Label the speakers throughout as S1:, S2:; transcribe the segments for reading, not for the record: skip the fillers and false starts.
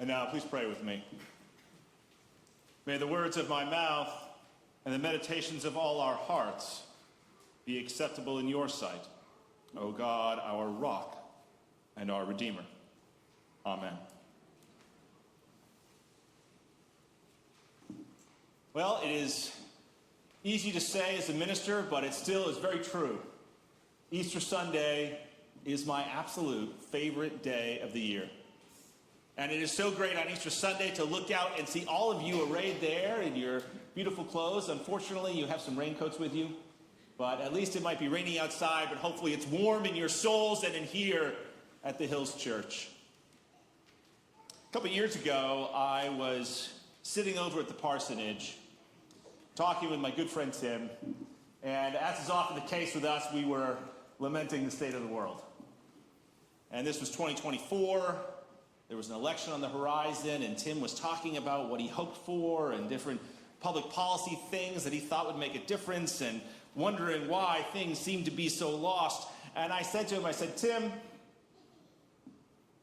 S1: And now please pray with me. May the words of my mouth and the meditations of all our hearts be acceptable in your sight, O God, our rock and our Redeemer. Amen. Well, it is easy to say as a minister, but it still is very true. Easter Sunday is my absolute favorite day of the year. And it is so great on Easter Sunday to look out and see all of you arrayed there in your beautiful clothes. Unfortunately, you have some raincoats with you, but at least it might be raining outside, but hopefully it's warm in your souls and in here at the Hills Church. A couple years ago, I was sitting over at the parsonage talking with my good friend Tim, and as is often the case with us, we were lamenting the state of the world. And this was 2024. There was an election on the horizon, and Tim was talking about what he hoped for and different public policy things that he thought would make a difference and wondering why things seemed to be so lost. And I said to him, Tim,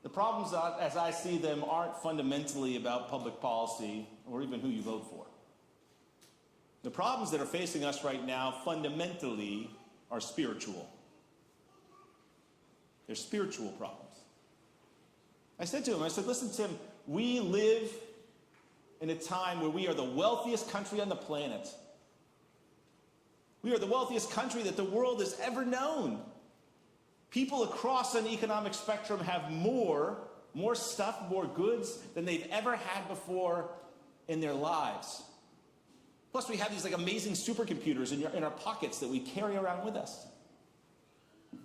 S1: the problems as I see them aren't fundamentally about public policy or even who you vote for. The problems that are facing us right now fundamentally are spiritual. They're spiritual problems. I said to him, listen, Tim, we live in a time where we are the wealthiest country on the planet. We are the wealthiest country that the world has ever known. People across an economic spectrum have more stuff, more goods than they've ever had before in their lives. Plus, we have these amazing supercomputers in our pockets that we carry around with us.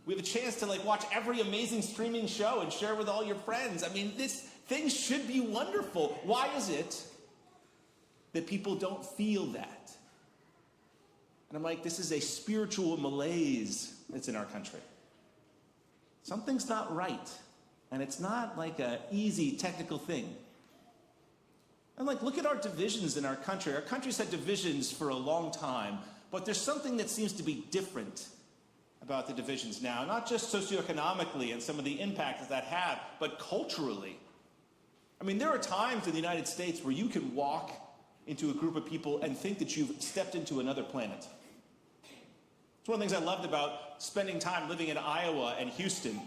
S1: We have a chance to watch every amazing streaming show and share with all your friends. I mean, things should be wonderful. Why is it that people don't feel that? And I'm like, this is a spiritual malaise that's in our country. Something's not right. And it's not an easy technical thing. And look at our divisions in our country. Our country's had divisions for a long time, but there's something that seems to be different about the divisions now, not just socioeconomically and some of the impacts that have, but culturally. I mean, there are times in the United States where you can walk into a group of people and think that you've stepped into another planet. It's one of the things I loved about spending time living in Iowa and Houston.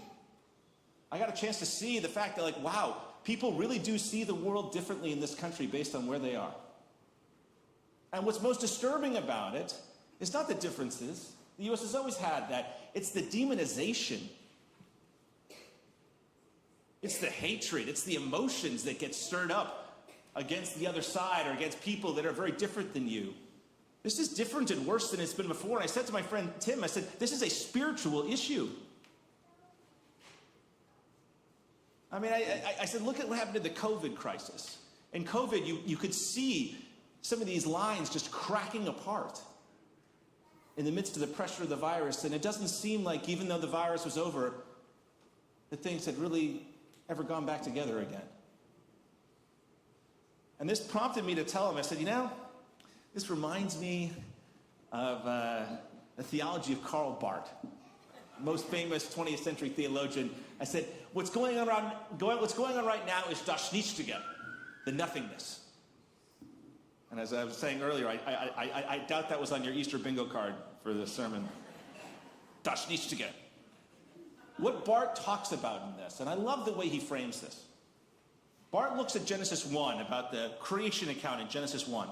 S1: I got a chance to see the fact that, wow, people really do see the world differently in this country based on where they are. And what's most disturbing about it is not the differences. The U.S. has always had that. It's the demonization. It's the hatred. It's the emotions that get stirred up against the other side or against people that are very different than you. This is different and worse than it's been before. And I said to my friend Tim, this is a spiritual issue. I mean, I said, look at what happened in the COVID crisis. In COVID, you could see some of these lines just cracking apart in the midst of the pressure of the virus, and it doesn't seem like, even though the virus was over, that things had really ever gone back together again. And this prompted me to tell him, I said, this reminds me of the theology of Karl Barth, most famous 20th century theologian. I said, what's going on right now is Das Nichtige, the nothingness. And as I was saying earlier, I doubt that was on your Easter bingo card for the sermon. Das Nichtige. What Barth talks about in this, and I love the way he frames this. Barth looks at Genesis 1, about the creation account in Genesis 1.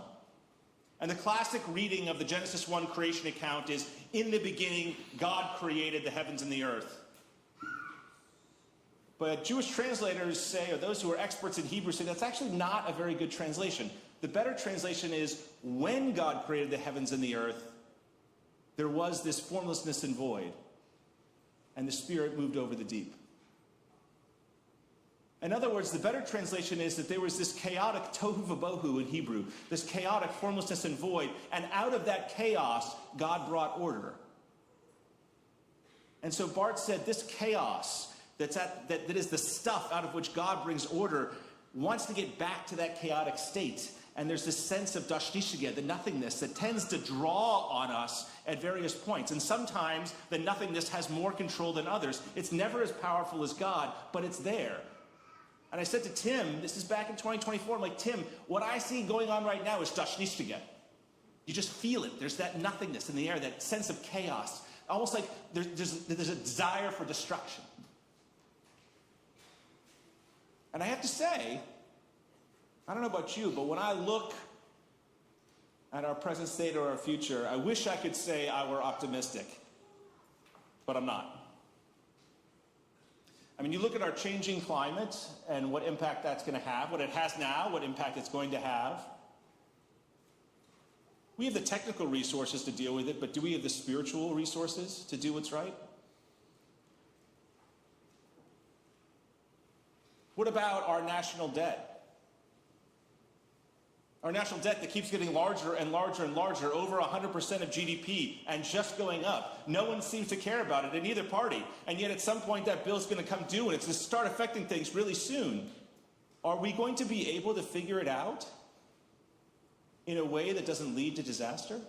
S1: And the classic reading of the Genesis 1 creation account is, in the beginning, God created the heavens and the earth. But Jewish translators say, or those who are experts in Hebrew say, that's actually not a very good translation. The better translation is, when God created the heavens and the earth, there was this formlessness and void, and the Spirit moved over the deep. In other words, the better translation is that there was this chaotic tohu vabohu in Hebrew, this chaotic formlessness and void, and out of that chaos, God brought order. And so Barth said this chaos that is the stuff out of which God brings order wants to get back to that chaotic state. And there's this sense of Das Nichtige, the nothingness, that tends to draw on us at various points. And sometimes the nothingness has more control than others. It's never as powerful as God, but it's there. And I said to Tim, this is back in 2024, I'm like, Tim, what I see going on right now is Dashnishtageh. You just feel it. There's that nothingness in the air, that sense of chaos. Almost like there's a desire for destruction. And I have to say, I don't know about you, but when I look at our present state or our future, I wish I could say I were optimistic, but I'm not. I mean, you look at our changing climate and what impact that's going to have, what it has now, what impact it's going to have. We have the technical resources to deal with it, but do we have the spiritual resources to do what's right? What about our national debt? Our national debt that keeps getting larger and larger and larger, over 100% of GDP, and just going up. No one seems to care about it in either party. And yet at some point that bill's going to come due and it's going to start affecting things really soon. Are we going to be able to figure it out in a way that doesn't lead to disaster?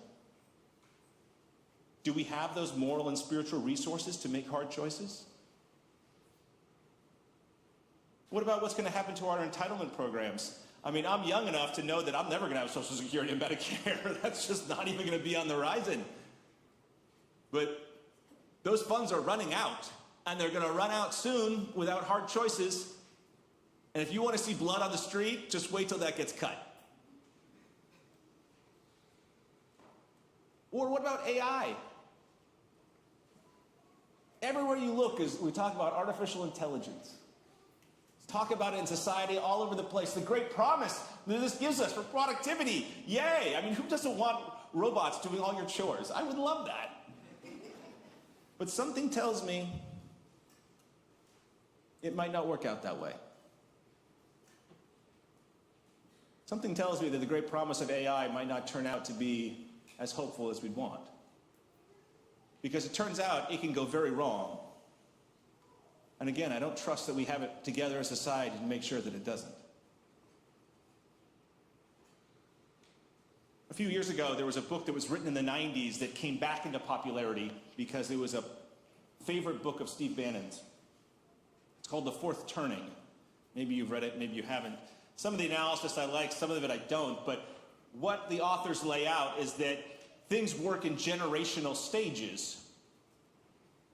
S1: Do we have those moral and spiritual resources to make hard choices? What about what's going to happen to our entitlement programs? I mean, I'm young enough to know that I'm never going to have Social Security and Medicare. That's just not even going to be on the horizon. But those funds are running out, and they're going to run out soon without hard choices. And if you want to see blood on the street, just wait till that gets cut. Or what about AI? Everywhere you look, as we talk about artificial intelligence. Talk about it in society all over the place. The great promise that this gives us for productivity. Yay! I mean, who doesn't want robots doing all your chores? I would love that. But something tells me it might not work out that way. Something tells me that the great promise of AI might not turn out to be as hopeful as we'd want. Because it turns out it can go very wrong. And again, I don't trust that we have it together as a society to make sure that it doesn't. A few years ago, there was a book that was written in the 90s that came back into popularity because it was a favorite book of Steve Bannon's. It's called The Fourth Turning. Maybe you've read it, maybe you haven't. Some of the analysis I like, some of it I don't, but what the authors lay out is that things work in generational stages.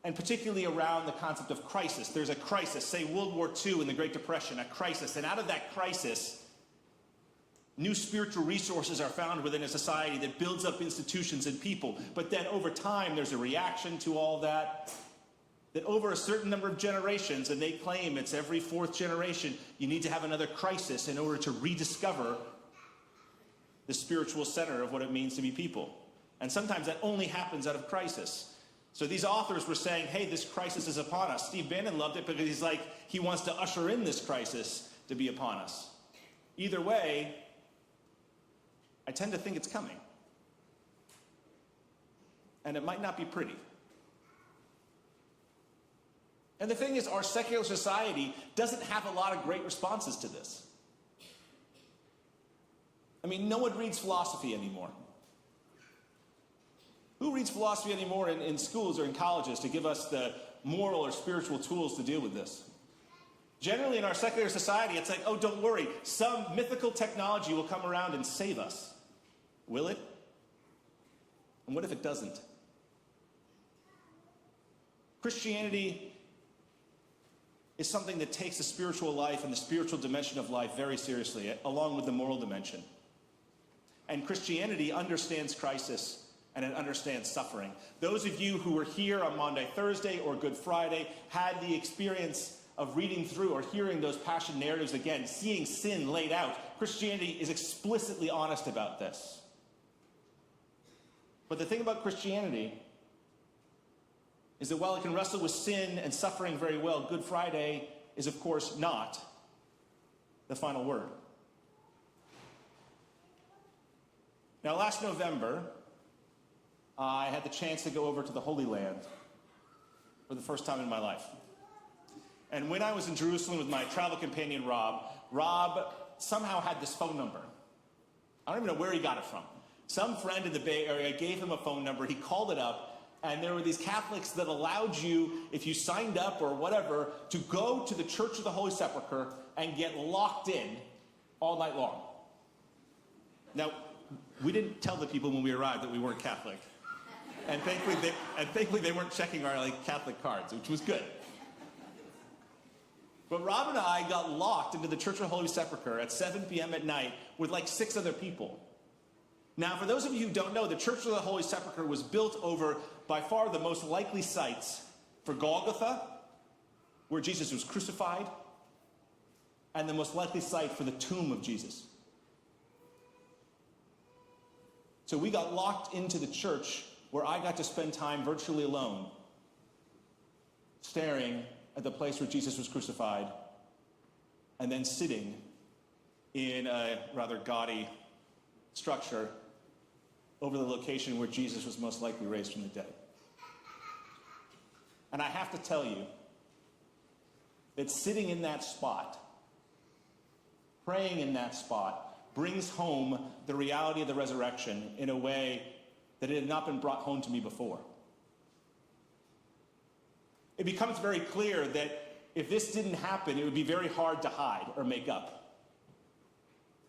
S1: And particularly around the concept of crisis. There's a crisis, say World War II and the Great Depression, a crisis. And out of that crisis, new spiritual resources are found within a society that builds up institutions and people. But then over time, there's a reaction to all that. That over a certain number of generations, and they claim it's every fourth generation, you need to have another crisis in order to rediscover the spiritual center of what it means to be people. And sometimes that only happens out of crisis. So these authors were saying, hey, this crisis is upon us. Steve Bannon loved it because he's like, he wants to usher in this crisis to be upon us. Either way, I tend to think it's coming. And it might not be pretty. And the thing is, our secular society doesn't have a lot of great responses to this. I mean, no one reads philosophy anymore. Who reads philosophy anymore in schools or in colleges to give us the moral or spiritual tools to deal with this? Generally, in our secular society, it's like, oh, don't worry, some mythical technology will come around and save us. Will it? And what if it doesn't? Christianity is something that takes the spiritual life and the spiritual dimension of life very seriously, along with the moral dimension. And Christianity understands crisis and it understands suffering. Those of you who were here on Maundy, Thursday, or Good Friday had the experience of reading through or hearing those passion narratives again, seeing sin laid out. Christianity is explicitly honest about this. But the thing about Christianity is that while it can wrestle with sin and suffering very well, Good Friday is, of course, not the final word. Now, last November, I had the chance to go over to the Holy Land for the first time in my life. And when I was in Jerusalem with my travel companion, Rob somehow had this phone number. I don't even know where he got it from. Some friend in the Bay Area gave him a phone number. He called it up, And there were these Catholics that allowed you, if you signed up or whatever, to go to the Church of the Holy Sepulchre and get locked in all night long. Now, we didn't tell the people when we arrived that we weren't Catholic. And thankfully they weren't checking our Catholic cards, which was good. But Rob and I got locked into the Church of the Holy Sepulchre at 7 p.m. at night with 6 other people. Now, for those of you who don't know, the Church of the Holy Sepulchre was built over by far the most likely sites for Golgotha, where Jesus was crucified, and the most likely site for the tomb of Jesus. So we got locked into the church where I got to spend time virtually alone, staring at the place where Jesus was crucified, and then sitting in a rather gaudy structure over the location where Jesus was most likely raised from the dead. And I have to tell you that sitting in that spot, praying in that spot, brings home the reality of the resurrection in a way that it had not been brought home to me before. It becomes very clear that if this didn't happen, it would be very hard to hide or make up.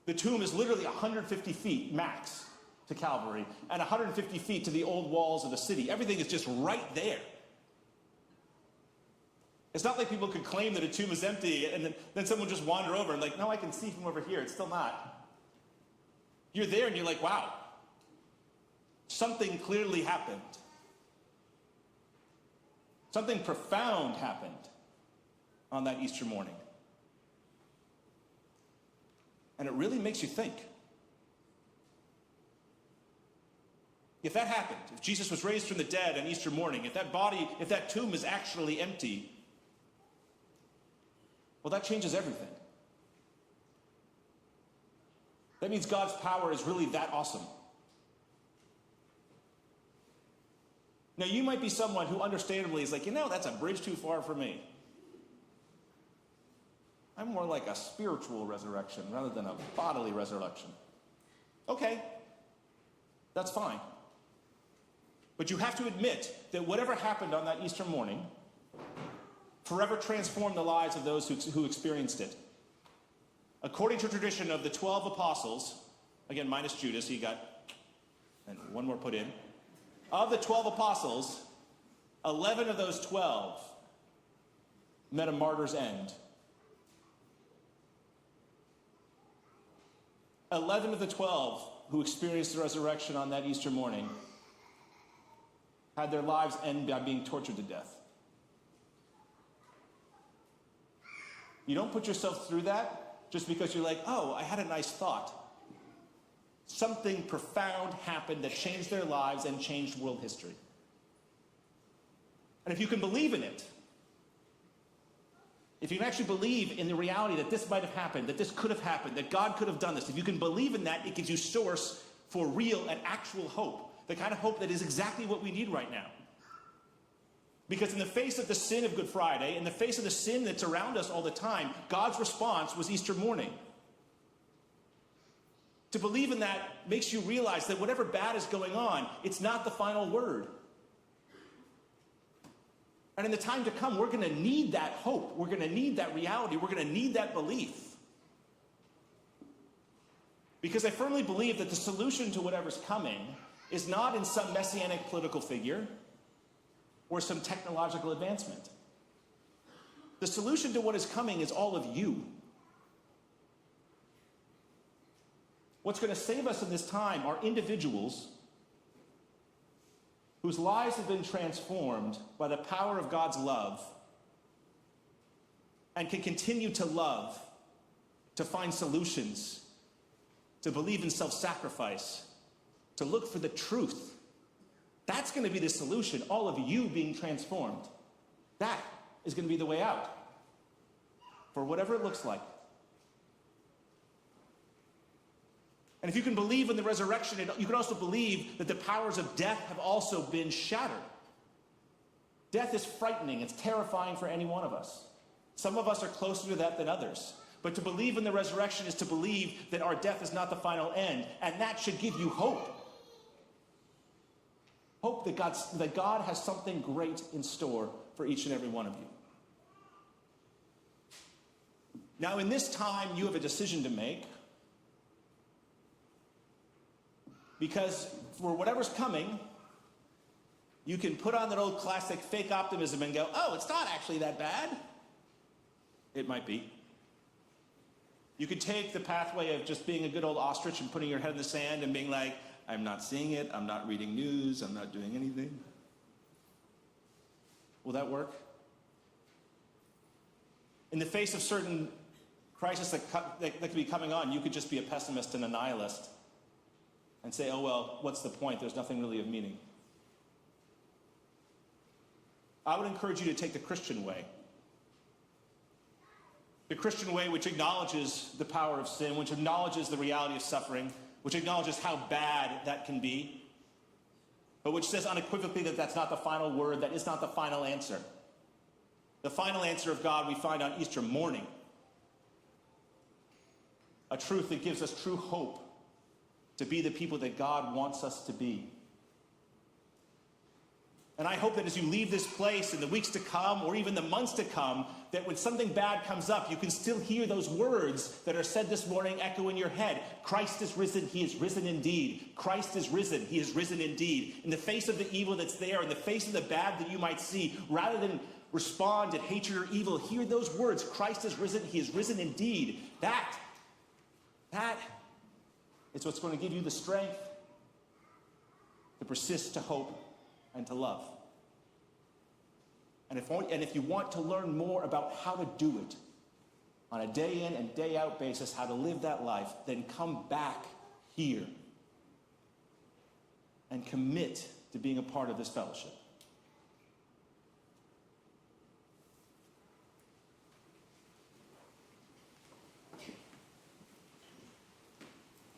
S1: The tomb is literally 150 feet max to Calvary and 150 feet to the old walls of the city. Everything is just right there. It's not like people could claim that a tomb is empty and then someone just wander over and no, I can see from over here. It's still not. You're there and you're like, wow, something clearly happened. Something profound happened on that Easter morning. And it really makes you think. If that happened, if Jesus was raised from the dead on Easter morning, if that tomb is actually empty, well, that changes everything. That means God's power is really that awesome. Now, you might be someone who understandably is that's a bridge too far for me. I'm more like a spiritual resurrection rather than a bodily resurrection. Okay, that's fine. But you have to admit that whatever happened on that Easter morning forever transformed the lives of those who experienced it. According to tradition of the 12 apostles, again, minus Judas, he got, and one more put in. Of the 12 apostles, 11 of those 12 met a martyr's end. 11 of the 12 who experienced the resurrection on that Easter morning had their lives end by being tortured to death. You don't put yourself through that just because you're oh, I had a nice thought. Something profound happened that changed their lives and changed world history. And if you can believe in it, if you can actually believe in the reality that this might have happened, that this could have happened, that God could have done this, if you can believe in that, it gives you source for real and actual hope. The kind of hope that is exactly what we need right now. Because in the face of the sin of Good Friday, in the face of the sin that's around us all the time, God's response was Easter morning. To believe in that makes you realize that whatever bad is going on, it's not the final word. And in the time to come, we're going to need that hope. We're going to need that reality. We're going to need that belief. Because I firmly believe that the solution to whatever's coming is not in some messianic political figure or some technological advancement. The solution to what is coming is all of you. What's going to save us in this time are individuals whose lives have been transformed by the power of God's love and can continue to love, to find solutions, to believe in self-sacrifice, to look for the truth. That's going to be the solution, all of you being transformed. That is going to be the way out for whatever it looks like. And if you can believe in the resurrection, you can also believe that the powers of death have also been shattered. Death is frightening. It's terrifying for any one of us. Some of us are closer to that than others. But to believe in the resurrection is to believe that our death is not the final end. And that should give you hope. Hope that God has something great in store for each and every one of you. Now, in this time, you have a decision to make. Because for whatever's coming, you can put on that old classic fake optimism and go, oh, it's not actually that bad. It might be. You could take the pathway of just being a good old ostrich and putting your head in the sand and being like, I'm not seeing it, I'm not reading news, I'm not doing anything. Will that work? In the face of certain crises that could be coming on, you could just be a pessimist and a nihilist and say, oh, well, what's the point? There's nothing really of meaning. I would encourage you to take the Christian way. The Christian way, which acknowledges the power of sin, which acknowledges the reality of suffering, which acknowledges how bad that can be, but which says unequivocally that that's not the final word, that is not the final answer. The final answer of God we find on Easter morning. A truth that gives us true hope to be the people that God wants us to be. And I hope that as you leave this place in the weeks to come, or even the months to come, that when something bad comes up, you can still hear those words that are said this morning echo in your head. Christ is risen, he is risen indeed. Christ is risen, he is risen indeed. In the face of the evil that's there, in the face of the bad that you might see, rather than respond in hatred or evil, hear those words, Christ is risen, he is risen indeed. That is what's going to give you the strength to persist, to hope, and to love. And if you want to learn more about how to do it on a day in and day out basis, how to live that life, then come back here and commit to being a part of this fellowship.